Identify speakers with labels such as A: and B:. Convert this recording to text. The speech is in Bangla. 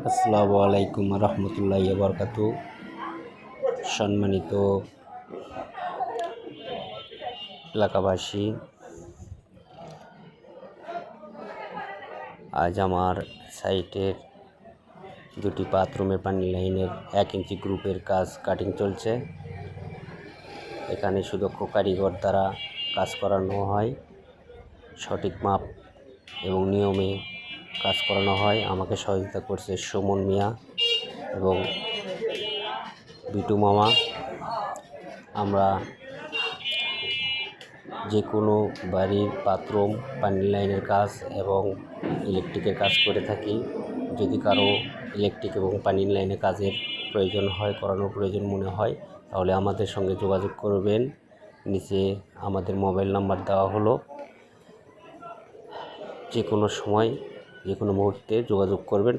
A: আসসালামু আলাইকুম রহমতুল্লাহি ওয়া বারাকাতুহু। সম্মানিত এলাকাবাসী, আজ আমার সাইটের দুটি বাথরুমের পানি লাইনের 1 ইঞ্চি গ্রুপের কাজ কাটিং চলছে। এখানে সুদক্ষ কারিগর দ্বারা কাজ করানো হয়, সঠিক মাপ এবং নিয়মে কাজ করানো হয়। আমাকে সহযোগিতা করছে সুমন মিয়া এবং বিটু মামা। আমরা যে কোনো বাড়ির বাথরুম, পানি লাইনের কাজ এবং ইলেকট্রিকের কাজ করে থাকি। যদি কারো ইলেকট্রিক এবং পানি লাইনের কাজের প্রয়োজন হয়, করানোর প্রয়োজন মনে হয়, তাহলে আমাদের সঙ্গে যোগাযোগ করবেন। নিচে আমাদের মোবাইল নাম্বার দেওয়া হলো। যে কোনো সময়, যে কোনো মুহূর্তে যোগাযোগ করবেন।